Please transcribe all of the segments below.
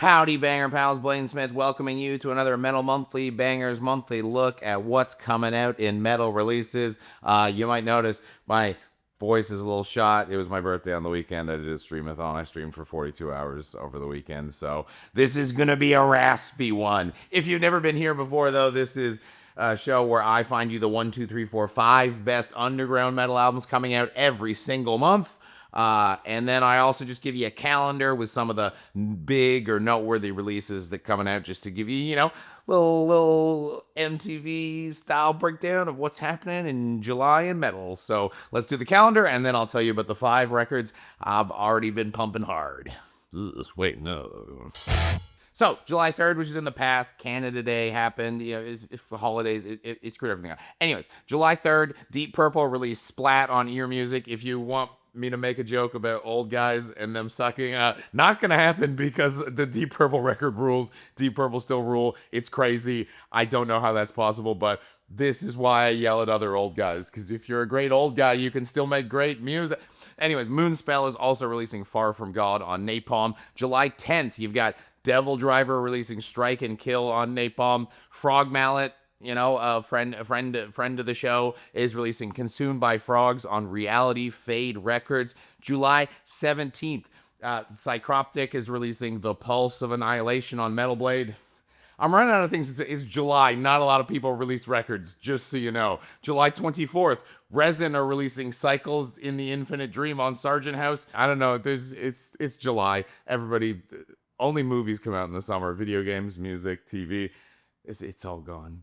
Howdy, Banger Pals. Blaine Smith welcoming you to another Metal Monthly Bangers Monthly look at what's coming out in metal releases. You might notice my voice is a little shot. It was my birthday on the weekend. I did a stream-a-thon. I streamed for 42 hours over the weekend, so this is going to be a raspy one. If you've never been here before, though, this is a show where I find you the 1, 2, 3, 4, 5 best underground metal albums coming out every single month. And then I also just give you a calendar with some of the big or noteworthy releases that coming out, just to give you, you know, little MTV style breakdown of what's happening in July in metal. So let's do the calendar, and then I'll tell you about the 5 records I've already been pumping hard. Wait, no. So, July 3rd, which is in the past, Canada Day happened. You know, it's for holidays, it screwed everything up. Anyways, July 3rd, Deep Purple released Splat on Ear Music. If you want me to make a joke about old guys and them sucking, not gonna happen, because the Deep Purple record rules. Deep Purple still rule. It's crazy. I don't know how that's possible, but this is why I yell at other old guys, because if you're a great old guy, you can still make great music. Anyways, Moonspell is also releasing Far From God on Napalm. July 10th, you've got Devil Driver releasing Strike and Kill on Napalm. Frog Mallet, you know, a friend of the show, is releasing Consumed by Frogs on Reality Fade Records. July 17th, Psychroptic is releasing The Pulse of Annihilation on Metal Blade. I'm running out of things. It's July. Not a lot of people release records, just so you know. July 24th, Resin are releasing Cycles in the Infinite Dream on Sargent House. I don't know. It's July. Everybody, only movies come out in the summer. Video games, music, TV. It's all gone.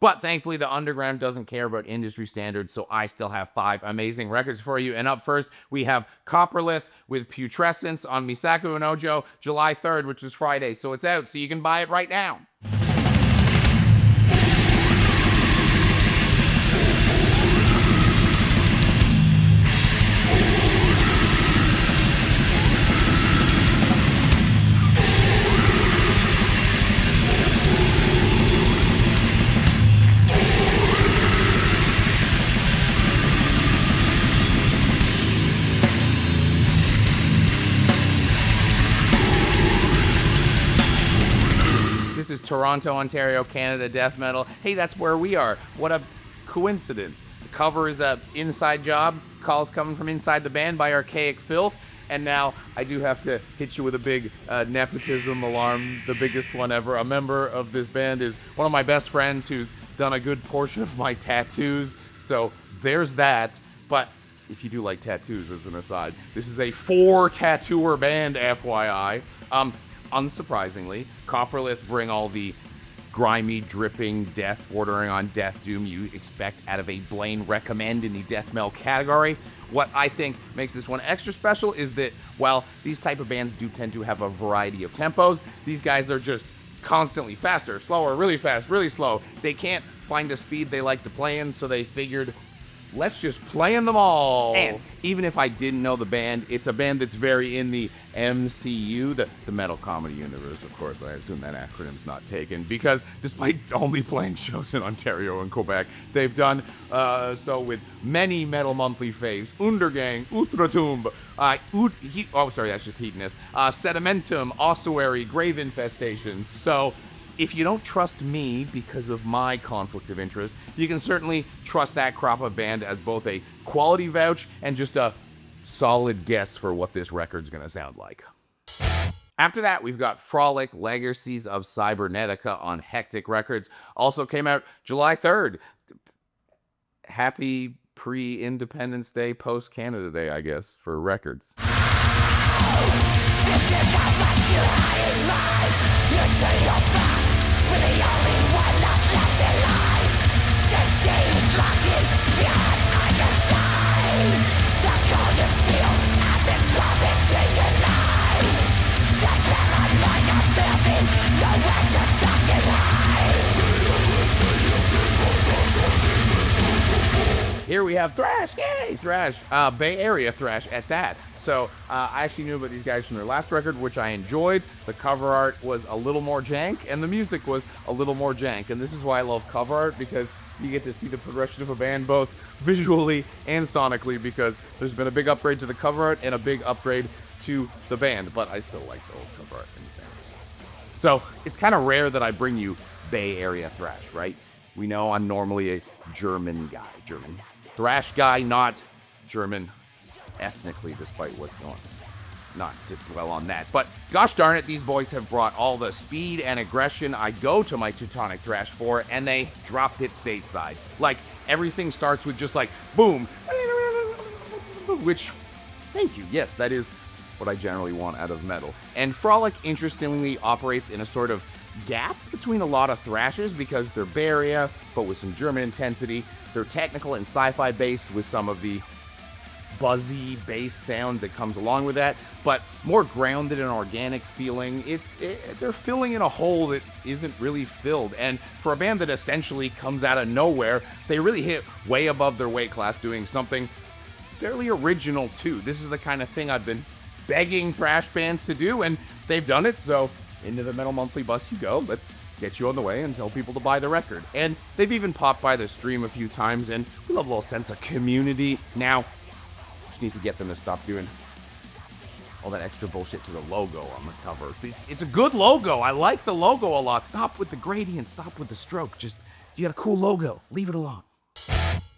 But thankfully, the underground doesn't care about industry standards, so I still have 5 amazing records for you. And up first, we have Coprolith with Putrescence on Saco and Ojo, July 3rd, which is Friday. So it's out, so you can buy it right now. This is Toronto, Ontario, Canada death metal. Hey, that's where we are. What a coincidence. The cover is a inside job. Calls coming from inside the band by Archaic Filth. And now I do have to hit you with a big nepotism alarm, the biggest one ever. A member of this band is one of my best friends who's done a good portion of my tattoos. So there's that. But if you do like tattoos, as an aside, this is a 4-tattooer band, FYI. Unsurprisingly, Coprolith bring all the grimy, dripping death bordering on death doom you expect out of a Blaine recommend in the death metal category. What I think makes this one extra special is that while these type of bands do tend to have a variety of tempos, these guys are just constantly faster, slower, really fast, really slow. They can't find a speed they like to play in, so they figured, let's just play in them all. And even if I didn't know the band, it's a band that's very in the MCU, the Metal Comedy Universe, of course. I assume that acronym's not taken, because despite only playing shows in Ontario and Quebec, they've done so with many Metal Monthly faves. Undergang, Ultratumb, that's just Hedonist, Sedimentum, Ossuary, Grave Infestation. So if you don't trust me because of my conflict of interest, you can certainly trust that crop of band as both a quality vouch and just a solid guess for what this record's gonna sound like. After that, we've got Frolic, Legacies of Cybernetica on Hectic Records. Also came out July 3rd. Happy pre-Independence Day, post-Canada Day, I guess, for records. This is how much you hide in mind. You turn your back. We're the only one that's left alive. The shade's locking behind on your side. The golden field as it calls into your life. The paranoid of filthy, nowhere to duck and hide. Here we have thrash, yay, thrash, Bay Area thrash at that. So I actually knew about these guys from their last record, which I enjoyed. The cover art was a little more jank, and the music was a little more jank. And this is why I love cover art, because you get to see the progression of a band both visually and sonically, because there's been a big upgrade to the cover art and a big upgrade to the band. But I still like the old cover art in the band. So it's kind of rare that I bring you Bay Area thrash, right? We know I'm normally a German guy. German thrash guy, not German ethnically, despite what's going on. Not to dwell on that, but gosh darn it, these boys have brought all the speed and aggression I go to my Teutonic thrash for, and they dropped it stateside. Like, everything starts with just like, boom, which, thank you, yes, that is what I generally want out of metal. And Frolic, interestingly, operates in a sort of gap between a lot of thrashes because they're Bay Area, but with some German intensity. They're technical and sci-fi based with some of the buzzy bass sound that comes along with that, but more grounded and organic feeling. They're filling in a hole that isn't really filled, and for a band that essentially comes out of nowhere, they really hit way above their weight class doing something fairly original too. This is the kind of thing I've been begging thrash bands to do, and they've done it, so into the Metal Monthly bus you go. Let's get you on the way and tell people to buy the record. And they've even popped by the stream a few times, and we love a little sense of community. Now, need to get them to stop doing all that extra bullshit to the logo on the cover. It's a good logo. I like the logo a lot. Stop with the gradient. Stop with the stroke. Just, you got a cool logo. Leave it alone.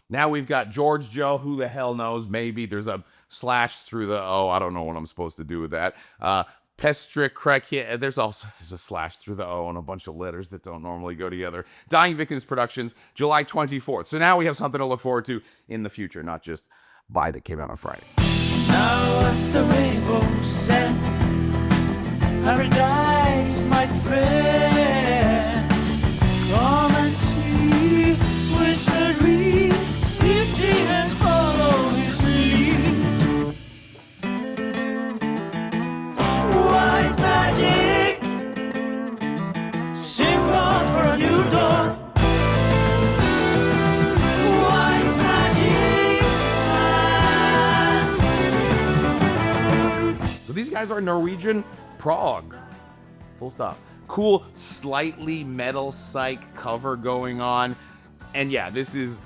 Now we've got Jordsjø. Who the hell knows? Maybe there's a slash through the I don't know what I'm supposed to do with that. Pestkrønikene. There's a slash through the O and a bunch of letters that don't normally go together. Dying Victims Productions, July 24th. So now we have something to look forward to in the future, not just that came out on Friday. Now at the rainbow set, paradise, my friend. Come and see, wizard reed, 50 hands follow his lead. White magic, symbols for a new dawn. So these guys are Norwegian prog. Full stop. Cool, slightly metal psych cover going on. And yeah, this is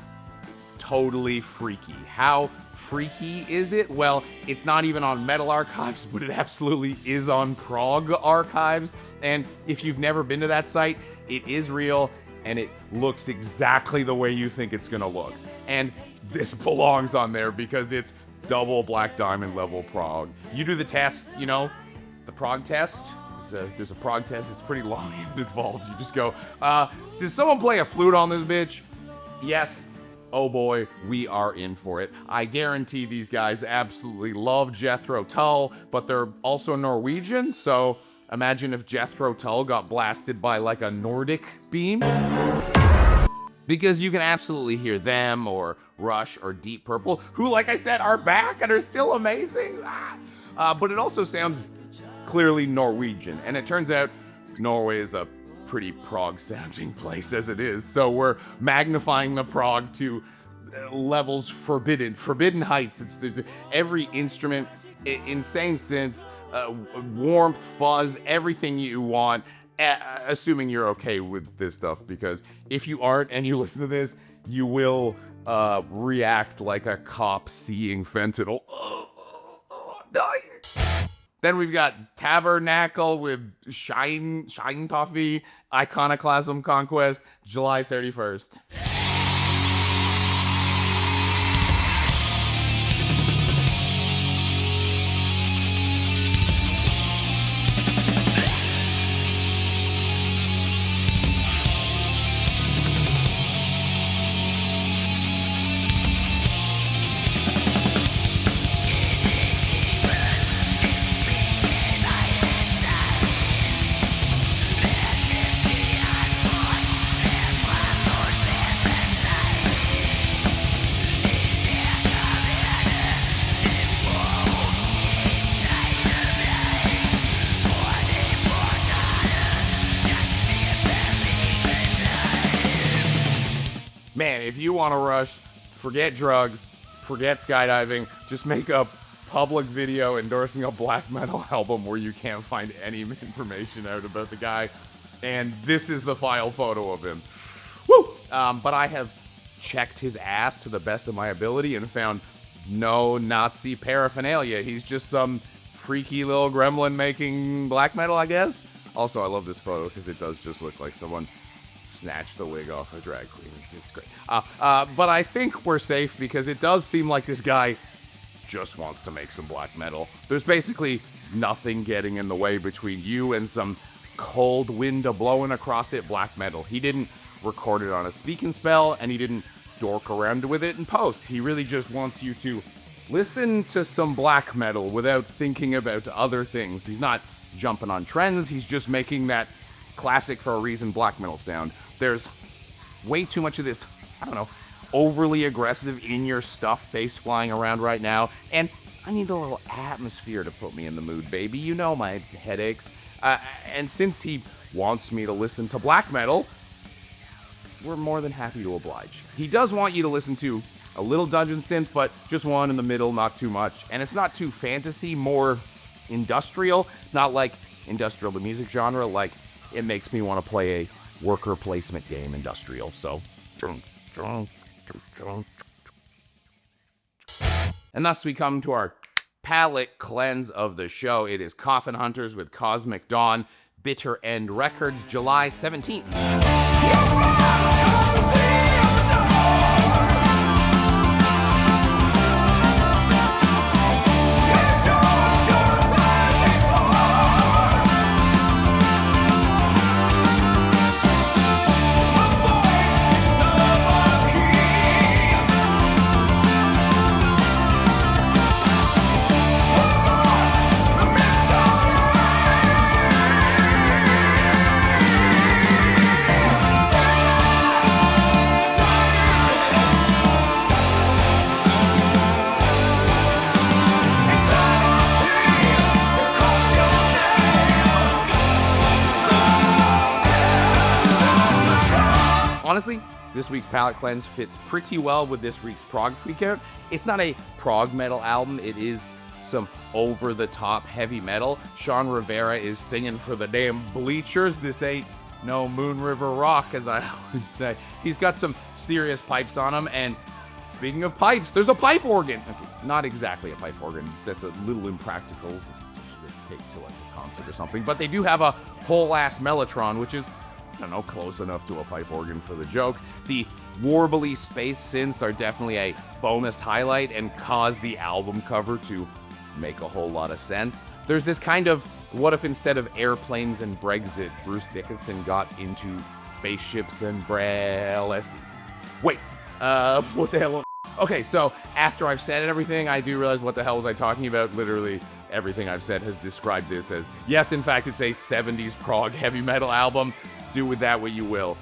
totally freaky. How freaky is it? Well, it's not even on Metal Archives, but it absolutely is on Prog Archives. And if you've never been to that site, it is real and it looks exactly the way you think it's gonna look. And this belongs on there because it's double Black Diamond level prog. You do the test, you know, the prog test. There's a prog test. It's pretty long and involved. You just go, did someone play a flute on this bitch? Yes. Oh boy, we are in for it. I guarantee these guys absolutely love Jethro Tull, but they're also Norwegian, so imagine if Jethro Tull got blasted by like a Nordic beam. Because you can absolutely hear them or Rush or Deep Purple, who, like I said, are back and are still amazing. But it also sounds clearly Norwegian. And it turns out Norway is a pretty prog-sounding place as it is. So we're magnifying the prog to levels forbidden heights. It's every instrument, insane synths, warmth, fuzz, everything you want. Assuming you're okay with this stuff, because if you aren't and you listen to this, you will react like a cop seeing fentanyl. Then we've got Tabernakel with Scheintaufe, Iconoclasm Conquest, July 31st. Man, if you want to rush, forget drugs, forget skydiving, just make a public video endorsing a black metal album where you can't find any information out about the guy. And this is the file photo of him. Woo! But I have checked his ass to the best of my ability and found no Nazi paraphernalia. He's just some freaky little gremlin making black metal, I guess. Also, I love this photo because it does just look like someone snatched the wig off a drag queen. It's great. But I think we're safe because it does seem like this guy just wants to make some black metal. There's basically nothing getting in the way between you and some cold wind blowing across it black metal. He didn't record it on a speaking spell, and he didn't dork around with it in post. He really just wants you to listen to some black metal without thinking about other things. He's not jumping on trends, he's just making that classic for a reason black metal sound. There's way too much of this, I don't know, overly aggressive in your stuff face flying around right now, and I need a little atmosphere to put me in the mood, baby. You know my headaches. And since he wants me to listen to black metal, we're more than happy to oblige. He does want you to listen to a little dungeon synth, but just one in the middle, not too much. And it's not too fantasy, more industrial, not like industrial the music genre, like it makes me want to play a worker placement game industrial. So, and thus we come to our palette cleanse of the show. It is Coffin Hunters with Cosmic Dawn, Bitter End Records, July 17th. Honestly, this week's palette cleanse fits pretty well with this week's prog freakout. It's not a prog metal album, it is some over-the-top heavy metal. Sean Rivera is singing for the damn bleachers. This ain't no Moon River Rock, as I always say. He's got some serious pipes on him, and speaking of pipes, there's a pipe organ. Okay, not exactly a pipe organ. That's a little impractical to take to like a concert or something. But they do have a whole-ass mellotron, which is, I don't know, close enough to a pipe organ for the joke. The warbly space synths are definitely a bonus highlight and cause the album cover to make a whole lot of sense. There's this kind of, what if instead of airplanes and Brexit, Bruce Dickinson got into spaceships and Braille SD? Wait, what the hell? Okay, so after I've said everything, I do realize what the hell was I talking about. Literally everything I've said has described this as, yes, in fact, it's a 70s prog heavy metal album. Do with that what you will.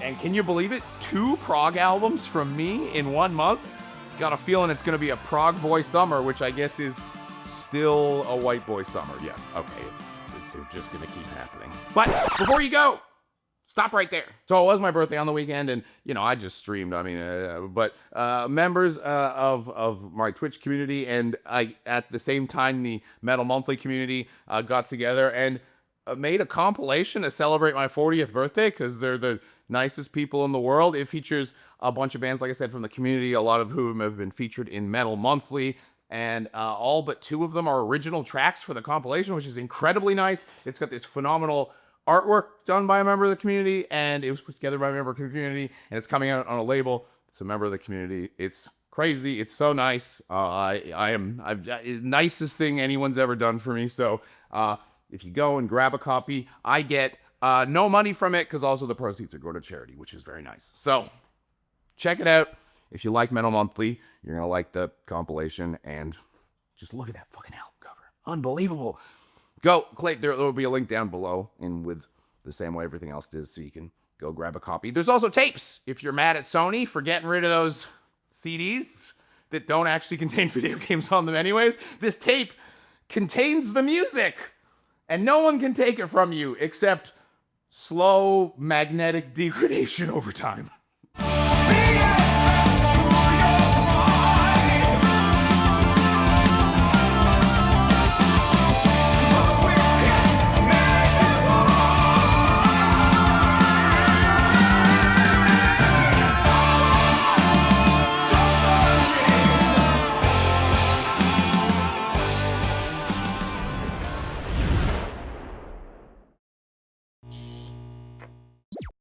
And can you believe it? 2 prog albums from me in 1 month? Got a feeling it's going to be a prog boy summer, which I guess is still a white boy summer. Yes, okay, it's just going to keep happening. But before you go, stop right there. So it was my birthday on the weekend, and, you know, I just streamed. I mean, but members of my Twitch community and at the same time the Metal Monthly community got together and made a compilation to celebrate my 40th birthday because they're the nicest people in the world. It features a bunch of bands, like I said, from the community, a lot of whom have been featured in Metal Monthly, and all but 2 of them are original tracks for the compilation, which is incredibly nice. It's got this phenomenal artwork done by a member of the community, and it was put together by a member of the community, and it's coming out on a label. It's a member of the community. It's crazy. It's so nice. Nicest thing anyone's ever done for me. So, if you go and grab a copy, I get no money from it because also the proceeds are going to charity, which is very nice. So check it out. If you like Metal Monthly, you're going to like the compilation. And just look at that fucking album cover. Unbelievable. Go, Clay, there will be a link down below and with the same way everything else is, so you can go grab a copy. There's also tapes. If you're mad at Sony for getting rid of those CDs that don't actually contain video games on them anyways, this tape contains the music. And no one can take it from you except slow magnetic degradation over time.